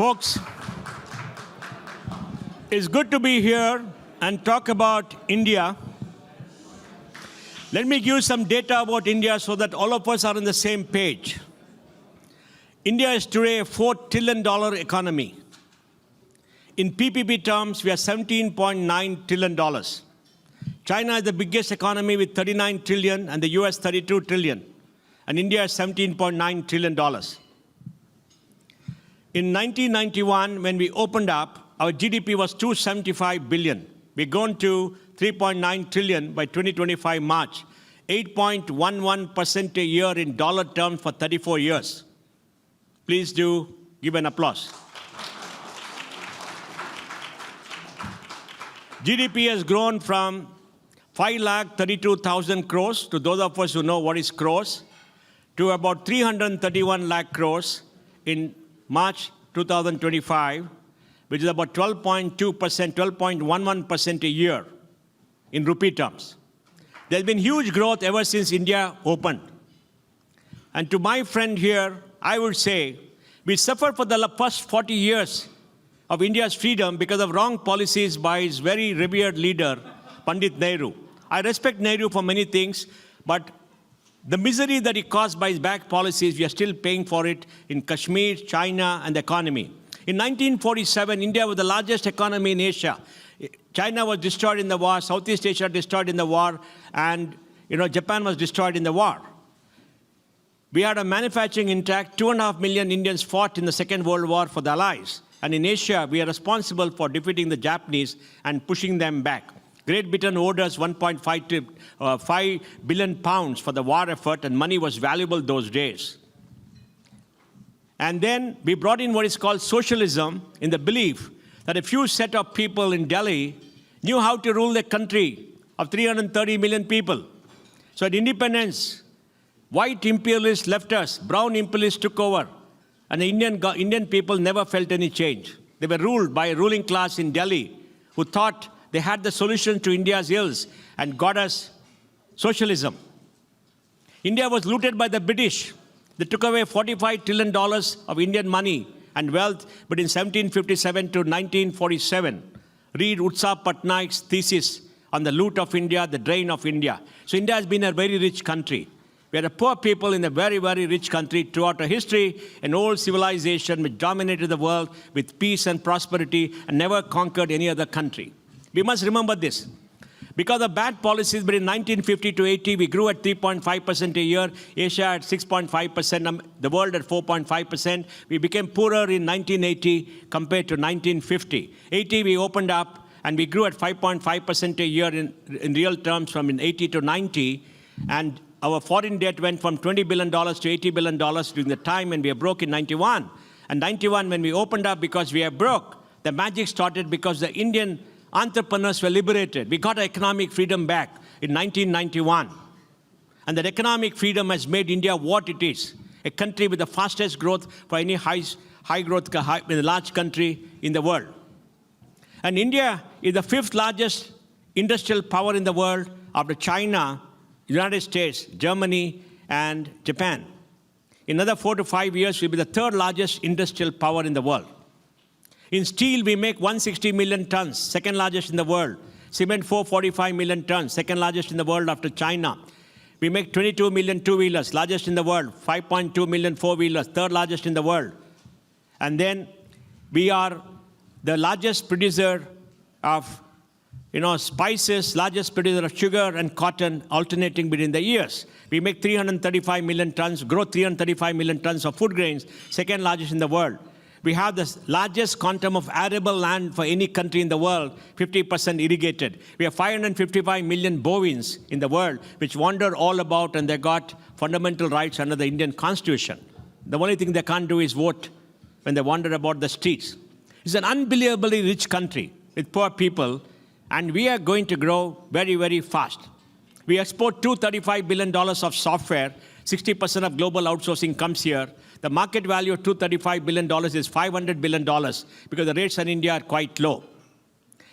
Folks, it's good to be here and talk about India. Let me give you some data about India so that all of us are on the same page. India is today a $4 trillion economy. In PPP terms, we are $17.9 trillion. China is the biggest economy with 39 trillion and the US 32 trillion. And India is $17.9 trillion. In 1991, when we opened up, our GDP was $275 billion. We've gone to $3.9 trillion by 2025 March, 8.11% a year in dollar terms for 34 years. Please do give an applause. GDP has grown from 5,32,000 crores, to those of us who know what is crores, to about 331 lakh crores in March 2025, which is about 12.2%, 12.11% a year in rupee terms. There's been huge growth ever since India opened. And to my friend here, I would say, we suffered for the first 40 years of India's freedom because of wrong policies by his very revered leader, Pandit Nehru. I respect Nehru for many things, but the misery that he caused by his bad policies, we are still paying for it in Kashmir, China, and the economy. In 1947, India was the largest economy in Asia. China was destroyed in the war, Southeast Asia destroyed in the war, and Japan was destroyed in the war. We had a manufacturing intact. 2.5 million Indians fought in the Second World War for the Allies. And in Asia, we are responsible for defeating the Japanese and pushing them back. Great Britain owed us 1.5 billion pounds for the war effort, and money was valuable those days. And then we brought in what is called socialism in the belief that a few set of people in Delhi knew how to rule a country of 330 million people. So at independence, white imperialists left us, brown imperialists took over, and the Indian people never felt any change. They were ruled by a ruling class in Delhi who thought they had the solution to India's ills and got us socialism. India was looted by the British. They took away $45 trillion of Indian money and wealth between 1757 to 1947. Read Utsa Patnaik's thesis on the loot of India, the drain of India. So India has been a very rich country. We are a poor people in a very, very rich country throughout our history, an old civilization which dominated the world with peace and prosperity and never conquered any other country. We must remember this. Because of bad policies between 1950 to 80, we grew at 3.5% a year, Asia at 6.5%, the world at 4.5%. We became poorer in 1980 compared to 1950. 80, we opened up, and we grew at 5.5% a year in real terms from in 80 to 90. And our foreign debt went from $20 billion to $80 billion during the time when we were broke in 91. And 91, when we opened up because we were broke, the magic started because the Indian entrepreneurs were liberated. We got our economic freedom back in 1991. And that economic freedom has made India what it is, a country with the fastest growth for any large country in the world. And India is the fifth largest industrial power in the world after China, United States, Germany, and Japan. In another 4 to 5 years, we'll be the third largest industrial power in the world. In steel, we make 160 million tons, second largest in the world. Cement, 445 million tons, second largest in the world after China. We make 22 million two-wheelers, largest in the world. 5.2 million four-wheelers, third largest in the world. And then we are the largest producer of spices, largest producer of sugar and cotton, alternating between the years. We make 335 million tons, grow 335 million tons of food grains, second largest in the world. We have the largest quantum of arable land for any country in the world, 50% irrigated. We have 555 million bovines in the world, which wander all about, and they got fundamental rights under the Indian Constitution. The only thing they can't do is vote when they wander about the streets. It's an unbelievably rich country with poor people, and we are going to grow very, very fast. We export $235 billion of software. 60% of global outsourcing comes here. The market value of $235 billion is $500 billion because the rates in India are quite low.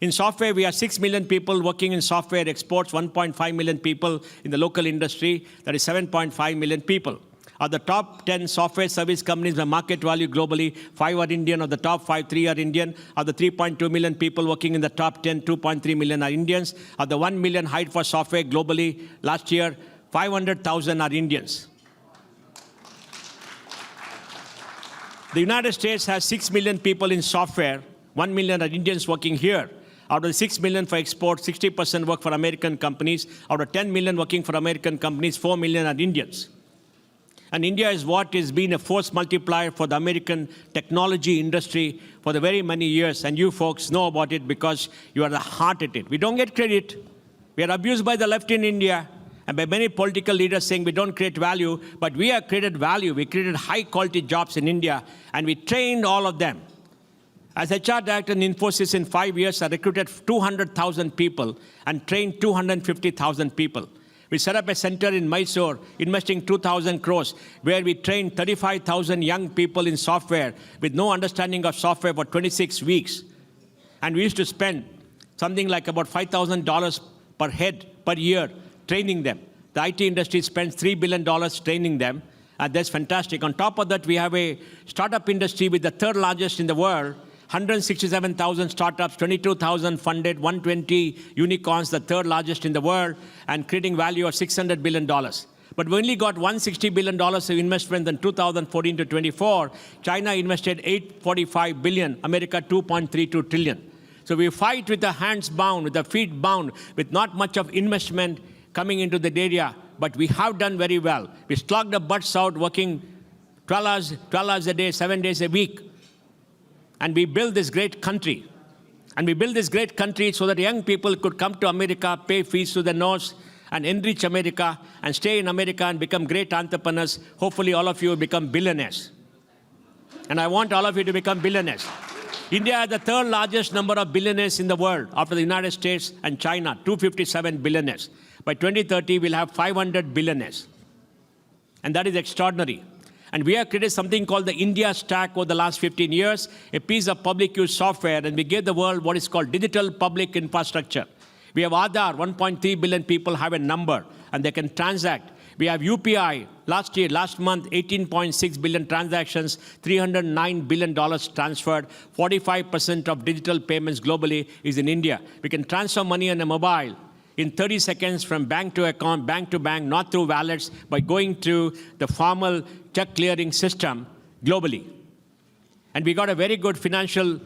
In software, we have 6 million people working in software exports, 1.5 million people in the local industry. That is 7.5 million people. Of the top 10 software service companies by market value globally, 5 are Indian. Of the top 5, 3 are Indian. Of the 3.2 million people working in the top 10, 2.3 million are Indians. Of the 1 million hired for software globally last year, 500,000 are Indians. The United States has 6 million people in software. 1 million are Indians working here. Out of the 6 million for export, 60% work for American companies. Out of 10 million working for American companies, 4 million are Indians. And India is what has been a force multiplier for the American technology industry for the very many years. And you folks know about it because you are the heart at it. We don't get credit. We are abused by the left in India and by many political leaders saying we don't create value. But we have created value. We created high-quality jobs in India, and we trained all of them. As HR director in Infosys in 5 years, I recruited 200,000 people and trained 250,000 people. We set up a center in Mysore, investing 2,000 crores, where we trained 35,000 young people in software with no understanding of software for 26 weeks. And we used to spend something like about $5,000 per head per year training them. The IT industry spends $3 billion training them, and that's fantastic. On top of that, we have a startup industry with the third largest in the world. 167,000 startups, 22,000 funded, 120 unicorns, the third largest in the world, and creating value of $600 billion. But we only got $160 billion of investment in 2014 to 24. China invested $845 billion, America $2.32 trillion. So we fight with the hands bound, with the feet bound, with not much of investment coming into the area, but we have done very well. We slugged the butts out, working 12 hours a day, 7 days a week. And we built this great country. And we built this great country so that young people could come to America, pay fees to the nose, and enrich America, and stay in America and become great entrepreneurs. Hopefully, all of you will become billionaires. And I want all of you to become billionaires. India has the third largest number of billionaires in the world after the United States and China, 257 billionaires. By 2030, we'll have 500 billionaires. And that is extraordinary. And we have created something called the India Stack over the last 15 years, a piece of public use software, and we gave the world what is called digital public infrastructure. We have Aadhaar, 1.3 billion people have a number, and they can transact. We have UPI, last month, 18.6 billion transactions, $309 billion transferred, 45% of digital payments globally is in India. We can transfer money on a mobile in 30 seconds from bank to account, bank to bank, not through wallets, by going through the formal check clearing system globally. And we got a very good financial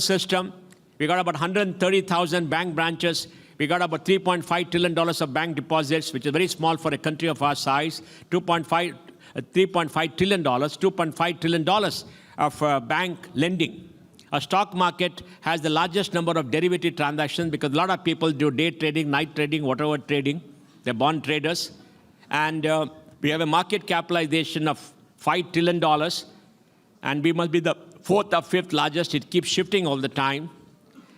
system. We got about 130,000 bank branches. We got about $3.5 trillion of bank deposits, which is very small for a country of our size. $3.5 trillion of bank lending. Our stock market has the largest number of derivative transactions because a lot of people do day trading, night trading, whatever trading. They're bond traders. And we have a market capitalization of $5 trillion. And we must be the fourth or fifth largest. It keeps shifting all the time.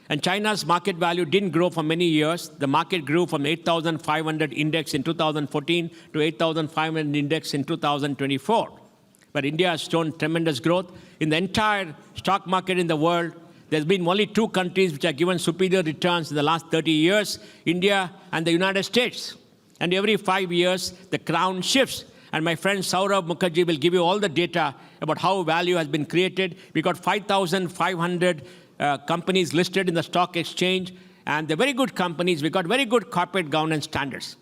And China's market value didn't grow for many years. The market grew from 8,500 index in 2014 to 8,500 index in 2024. But India has shown tremendous growth. In the entire stock market in the world, there's been only two countries which have given superior returns in the last 30 years, India and the United States. And every 5 years, the crown shifts. And my friend Saurabh Mukherjee will give you all the data about how value has been created. We got 5,500 companies listed in the stock exchange, and they're very good companies. We got very good corporate governance standards.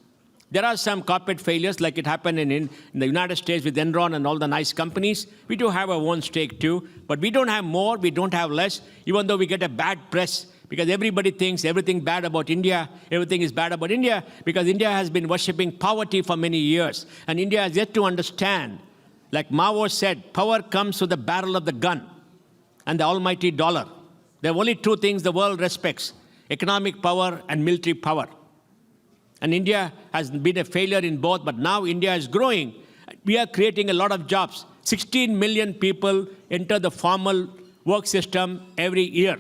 There are some corporate failures, like it happened in the United States with Enron and all the nice companies. We do have our own stake too, but we don't have more, we don't have less, even though we get a bad press, because everybody thinks everything bad about India, everything is bad about India, because India has been worshipping poverty for many years, and India has yet to understand, like Mao said, power comes with the barrel of the gun and the almighty dollar. There are only two things the world respects: economic power and military power. And India has been a failure in both, but now India is growing. We are creating a lot of jobs. 16 million people enter the formal work system every year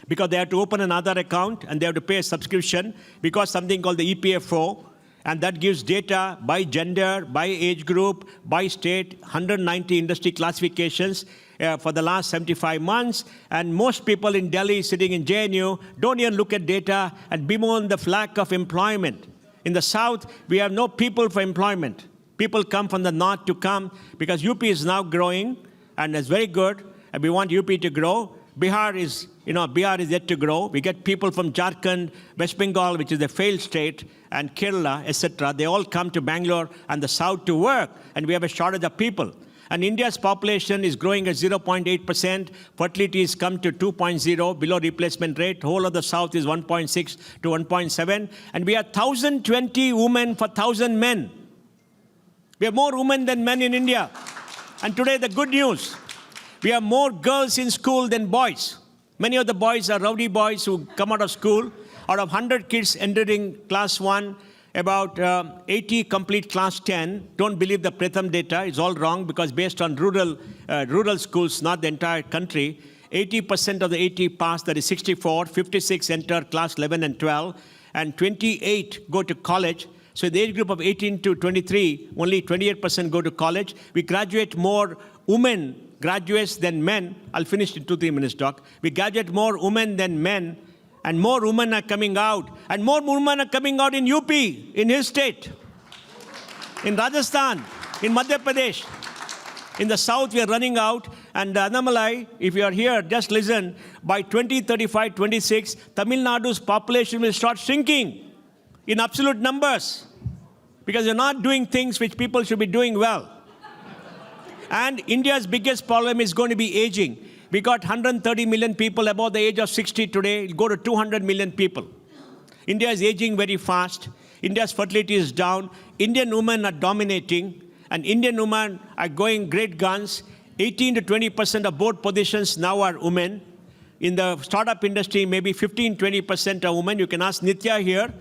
because they have to open another account and they have to pay a subscription because something called the EPFO, and that gives data by gender, by age group, by state, 190 industry classifications for the last 75 months. And most people in Delhi sitting in JNU don't even look at data and bemoan the lack of employment. In the South, we have no people for employment. People come from the north to come because UP is now growing and it's very good. And we want UP to grow. Bihar is yet to grow. We get people from Jharkhand, West Bengal, which is a failed state, and Kerala, etc. They all come to Bangalore and the south to work, and we have a shortage of people. And India's population is growing at 0.8%. Fertility has come to 2.0, below replacement rate. Whole of the south is 1.6 to 1.7. And we have 1,020 women for 1,000 men. We have more women than men in India. And today, the good news. We have more girls in school than boys. Many of the boys are rowdy boys who come out of school. Out of 100 kids entering class 1, about 80 complete class 10. Don't believe the Pratham data. It's all wrong because based on rural schools, not the entire country, 80% of the 80 pass, that is 64. 56 enter class 11 and 12. And 28 go to college. So the age group of 18 to 23, only 28% go to college. We graduate more women graduates than men. I'll finish in 2-3 minutes, Doc. We graduate more women than men, and more women are coming out. And more women are coming out in UP, in his state, in Rajasthan, in Madhya Pradesh. In the south, we are running out. And Annamalai, if you are here, just listen. By 2035, 26, Tamil Nadu's population will start shrinking in absolute numbers because you're not doing things which people should be doing well. And India's biggest problem is going to be aging. We got 130 million people above the age of 60 today. It'll go to 200 million people. India is aging very fast. India's fertility is down. Indian women are dominating. And Indian women are going great guns. 18 to 20% of board positions now are women. In the startup industry, maybe 15-20% are women. You can ask Nitya here.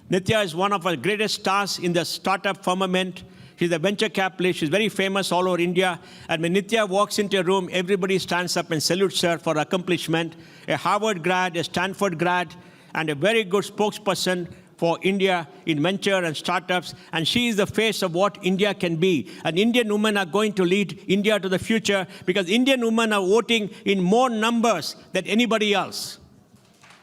Nitya is one of our greatest stars in the startup firmament. She's a venture capitalist. She's very famous all over India. And when Nitya walks into a room, everybody stands up and salutes her for accomplishment. A Harvard grad, a Stanford grad, and a very good spokesperson for India in venture and startups. And she is the face of what India can be. And Indian women are going to lead India to the future because Indian women are voting in more numbers than anybody else.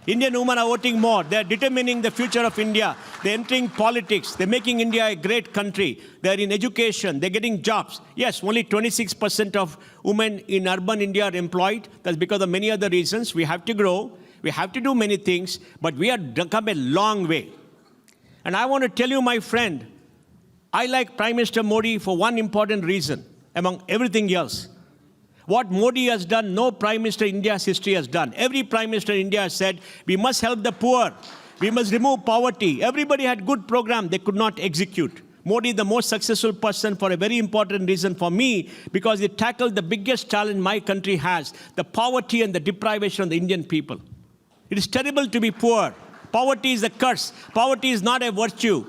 Indian women are voting more. They're determining the future of India. They're entering politics. They're making India a great country. They're in education. They're getting jobs. Yes, only 26% of women in urban India are employed. That's because of many other reasons. We have to grow. We have to do many things. But we have come a long way. And I want to tell you, my friend, I like Prime Minister Modi for one important reason, among everything else. What Modi has done, no Prime Minister in India's history has done. Every Prime Minister in India has said, we must help the poor. We must remove poverty. Everybody had good program. They could not execute. Modi is the most successful person for a very important reason for me, because he tackled the biggest challenge my country has, the poverty and the deprivation of the Indian people. It is terrible to be poor. Poverty is a curse. Poverty is not a virtue.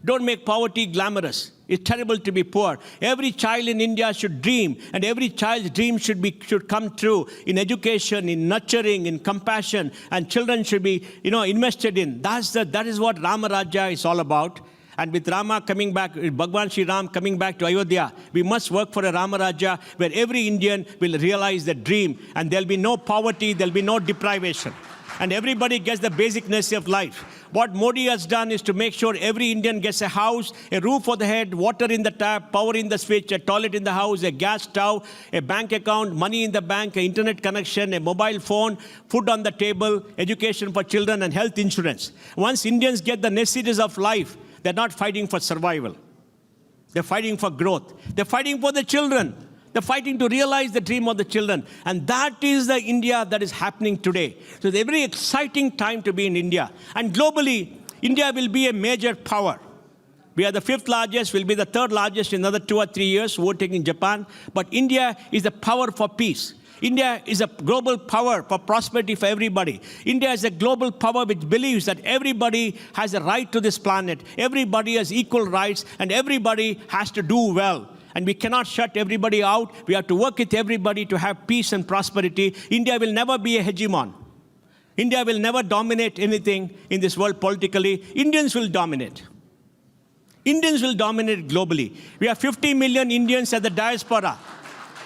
Don't make poverty glamorous. It's terrible to be poor. Every child in India should dream, and every child's dream should come true in education, in nurturing, in compassion, and children should be, invested in. That is what Rama Rajya is all about. And with Rama coming back, Bhagwan Sri Ram coming back to Ayodhya, we must work for a Rama Rajya where every Indian will realize the dream, and there'll be no poverty, there'll be no deprivation, and everybody gets the basic necessities of life. What Modi has done is to make sure every Indian gets a house, a roof over the head, water in the tap, power in the switch, a toilet in the house, a gas stove, a bank account, money in the bank, an internet connection, a mobile phone, food on the table, education for children, and health insurance. Once Indians get the necessities of life, they're not fighting for survival. They're fighting for growth. They're fighting for the children. They're fighting to realize the dream of the children. And that is the India that is happening today. So it's a very exciting time to be in India. And globally, India will be a major power. We are the 5th largest, will be the 3rd largest in another 2 or 3 years, overtaking Japan. But India is a power for peace. India is a global power for prosperity for everybody. India is a global power which believes that everybody has a right to this planet. Everybody has equal rights, and everybody has to do well. And we cannot shut everybody out. We have to work with everybody to have peace and prosperity. India will never be a hegemon. India will never dominate anything in this world politically. Indians will dominate. Indians will dominate globally. We have 50 million Indians at the diaspora.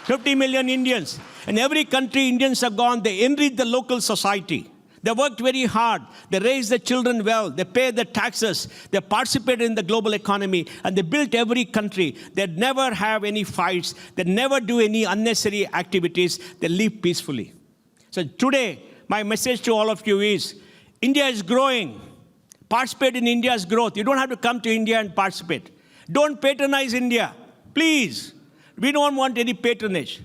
50 million Indians. In every country Indians have gone, they enrich the local society. They worked very hard. They raised their children well. They paid their taxes. They participated in the global economy. And they built every country. They never have any fights. They never do any unnecessary activities. They live peacefully. So today, my message to all of you is, India is growing. Participate in India's growth. You don't have to come to India and participate. Don't patronize India. Please. We don't want any patronage.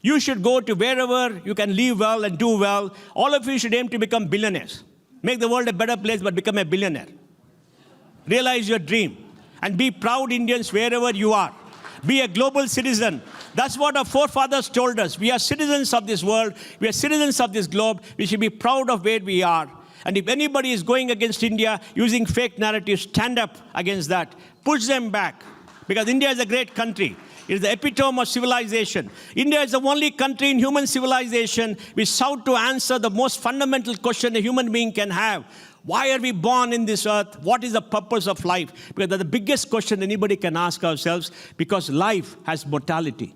You should go to wherever you can live well and do well. All of you should aim to become billionaires. Make the world a better place, but become a billionaire. Realize your dream. And be proud Indians wherever you are. Be a global citizen. That's what our forefathers told us. We are citizens of this world. We are citizens of this globe. We should be proud of where we are. And if anybody is going against India using fake narratives, stand up against that. Push them back. Because India is a great country. It is the epitome of civilization. India is the only country in human civilization which sought to answer the most fundamental question a human being can have. Why are we born in this earth? What is the purpose of life? Because that's the biggest question anybody can ask ourselves, because life has mortality.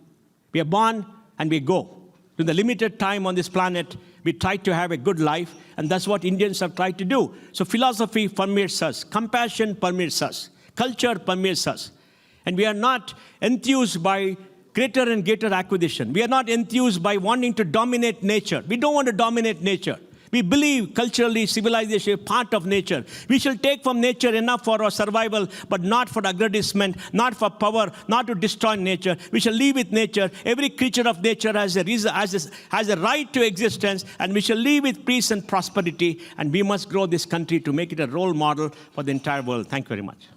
We are born and we go. In the limited time on this planet, we try to have a good life, and that's what Indians have tried to do. So philosophy permeates us. Compassion permeates us. Culture permeates us. And we are not enthused by greater and greater acquisition. We are not enthused by wanting to dominate nature. We don't want to dominate nature. We believe culturally civilization is part of nature. We shall take from nature enough for our survival, but not for aggrandizement, not for power, not to destroy nature. We shall live with nature. Every creature of nature has a right to existence, and we shall live with peace and prosperity. And we must grow this country to make it a role model for the entire world. Thank you very much.